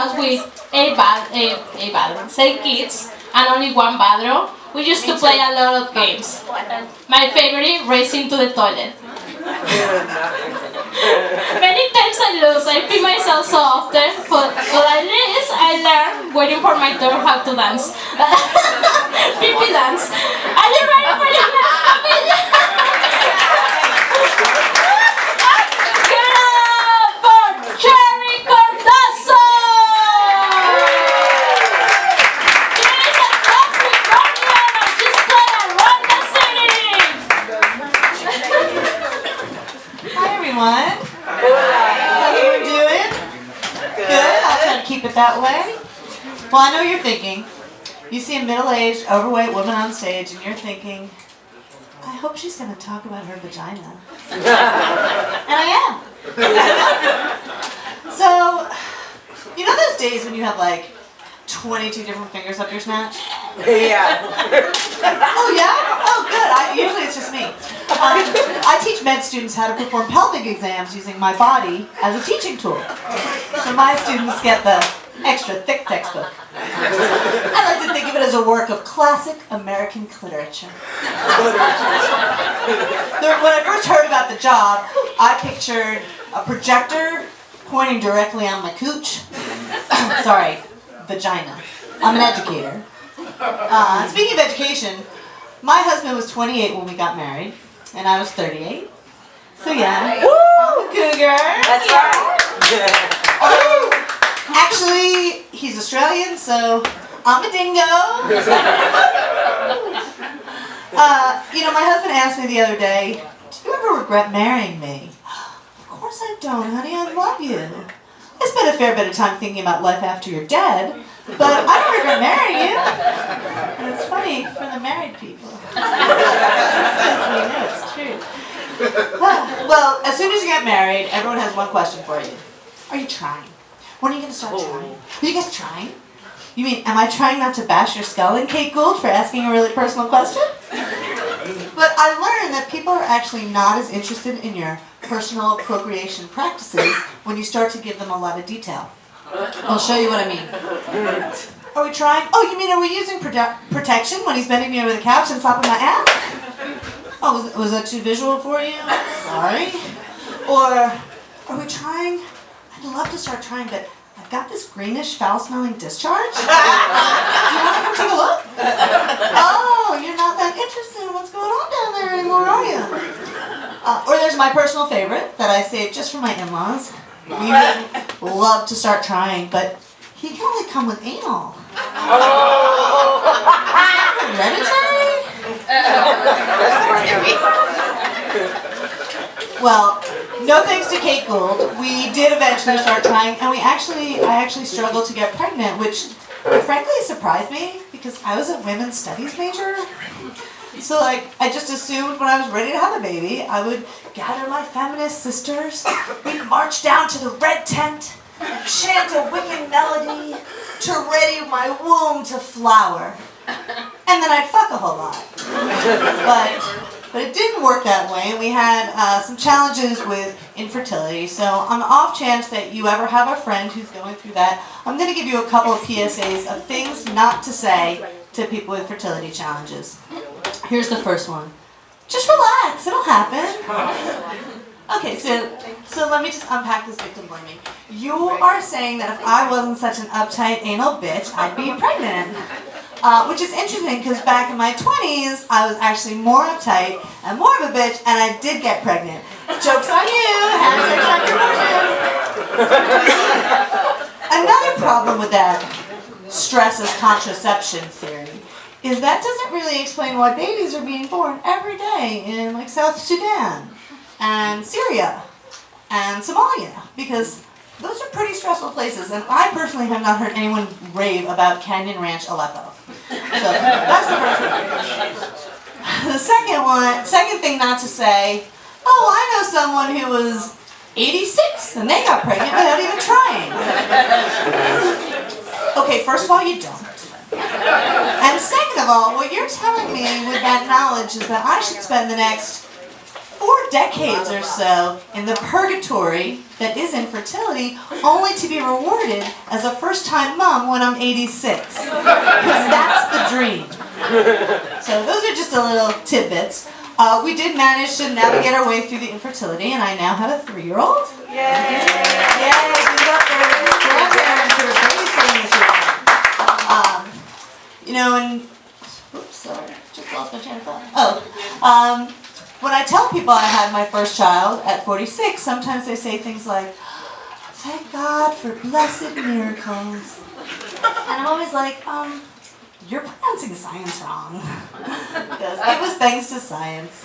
house with 8 kids and only one bathroom, we used to play a lot of games. My favorite, racing to the toilet. Many times I lose, I pee myself so often, but at least I learned waiting for my turn how to dance. Pee dance. Are you ready for the next comedian? Get up for Cherry Cardoso! She's a Capricornian and she's gonna run the city! Hi everyone. How you doing? Good. I'll try to keep it that way. Well, I know you're thinking. You see a middle-aged, overweight woman on stage, and you're thinking, I hope she's going to talk about her vagina. And I am. So, you know those days when you have like 22 different fingers up your snatch? Yeah. Oh yeah? Oh good. Usually it's just me. I teach med students how to perform pelvic exams using my body as a teaching tool. So my students get the extra thick textbook. I like to think of it as a work of classic American literature. When I first heard about the job, I pictured a projector pointing directly on my cooch. Sorry, vagina. I'm an educator. Speaking of education, my husband was 28 when we got married, and I was 38. So yeah, I'm a cougar. That's right. Actually, he's Australian, so I'm a dingo. My husband asked me the other day, do you ever regret marrying me? Of course I don't, honey, I love you. I spent a fair bit of time thinking about life after you're dead, but I don't regret marrying you. And it's funny for the married people. Because we know it's true. Well, as soon as you get married, everyone has one question for you. Are you trying? When are you going to start trying? Are you guys trying? You mean, am I trying not to bash your skull in, Kate Gould, for asking a really personal question? But I learned that people are actually not as interested in your personal procreation practices when you start to give them a lot of detail. I'll show you what I mean. Are we trying? Oh, you mean are we using protection when he's bending me over the couch and slapping my ass? Oh, was that too visual for you? Sorry. Or are we trying? I'd love to start trying, but I've got this greenish, foul-smelling discharge. Do you want to come take a look? Oh, you're not that interested in what's going on down there anymore, are you? Or there's my personal favorite that I saved just for my in-laws. We would love to start trying, but he can only come with anal. Hereditary? Well, no thanks to Kate Gould, we did eventually start trying, and I actually struggled to get pregnant, which frankly surprised me because I was a women's studies major. So I just assumed when I was ready to have a baby, I would gather my feminist sisters, we'd march down to the red tent, chant a wicked melody to ready my womb to flower. And then I'd fuck a whole lot. But it didn't work that way, and we had some challenges with infertility. So on the off chance that you ever have a friend who's going through that, I'm going to give you a couple of PSAs of things not to say to people with fertility challenges. Here's the first one. Just relax, it'll happen. Okay, so let me just unpack this victim blaming. You are saying that if I wasn't such an uptight anal bitch, I'd be pregnant. Which is interesting because back in my 20s, I was actually more uptight and more of a bitch, and I did get pregnant. Joke's on you! Another problem with that stress as contraception theory is that doesn't really explain why babies are being born every day in like South Sudan and Syria and Somalia, because those are pretty stressful places, and I personally have not heard anyone rave about Canyon Ranch, Aleppo. So that's the first one. The second thing not to say, oh, I know someone who was 86 and they got pregnant without even trying. Okay, first of all, you don't. And second of all, what you're telling me with that knowledge is that I should spend the next 40 decades or so in the purgatory that is infertility, only to be rewarded as a first-time mom when I'm 86. Because that's the dream. So those are just a little tidbits. We did manage to navigate our way through the infertility, and I now have a 3-year-old. Yay! Yay! Give it up for grandparents who are babysitting this weekend. And oops, sorry, just lost my train of thought. When I tell people I had my first child at 46, sometimes they say things like, "Thank God for blessed miracles." And I'm always like, you're pronouncing science wrong. Because it was thanks to science.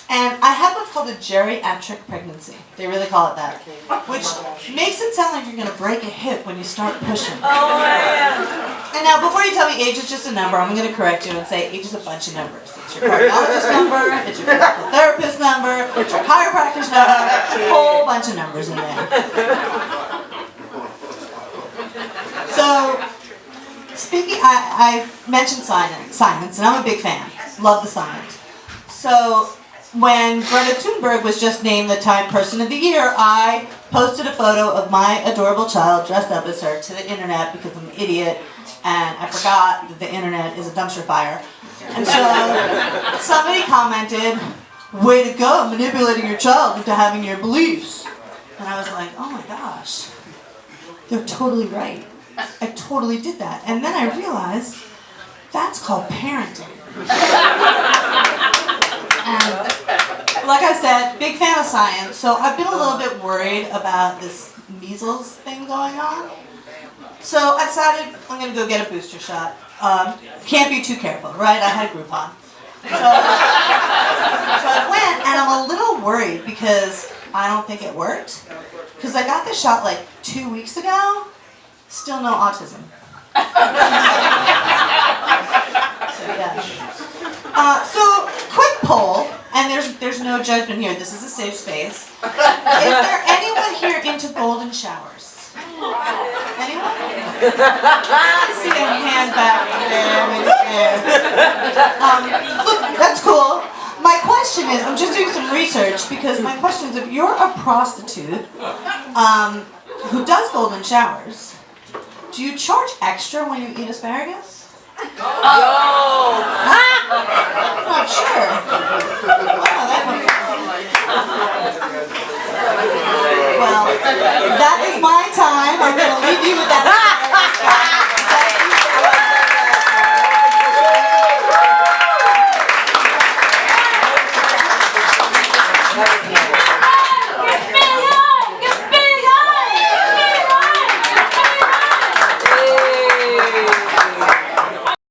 And I had what's called a geriatric pregnancy. They really call it that. Which makes it sound like you're going to break a hip when you start pushing. Oh, man. And now, before you tell me age is just a number, I'm going to correct you and say age is a bunch of numbers. It's your cardiologist number, it's your physical therapist number, it's your chiropractor's number, a whole bunch of numbers in there. So, speaking, I mentioned science, and I'm a big fan. Love the science. So, when Greta Thunberg was just named the Time Person of the Year, I posted a photo of my adorable child dressed up as her to the internet because I'm an idiot and I forgot that the internet is a dumpster fire. And so somebody commented, "Way to go, manipulating your child into having your beliefs." And I was like, oh my gosh, they're totally right. I totally did that. And then I realized that's called parenting. And like I said, big fan of science, so I've been a little bit worried about this measles thing going on. So I decided I'm going to go get a booster shot. Can't be too careful, right? I had Groupon. So I went, and I'm a little worried because I don't think it worked. Because I got the shot like 2 weeks ago, still no autism. So yeah. So quick poll, and there's no judgment here. This is a safe space. Is there anyone here into golden showers? Anyone? I see a hand back there. Look, that's cool. My question is, I'm just doing some research because my question is, if you're a prostitute who does golden showers, do you charge extra when you eat asparagus? Oh! I'm not sure. Well, that is my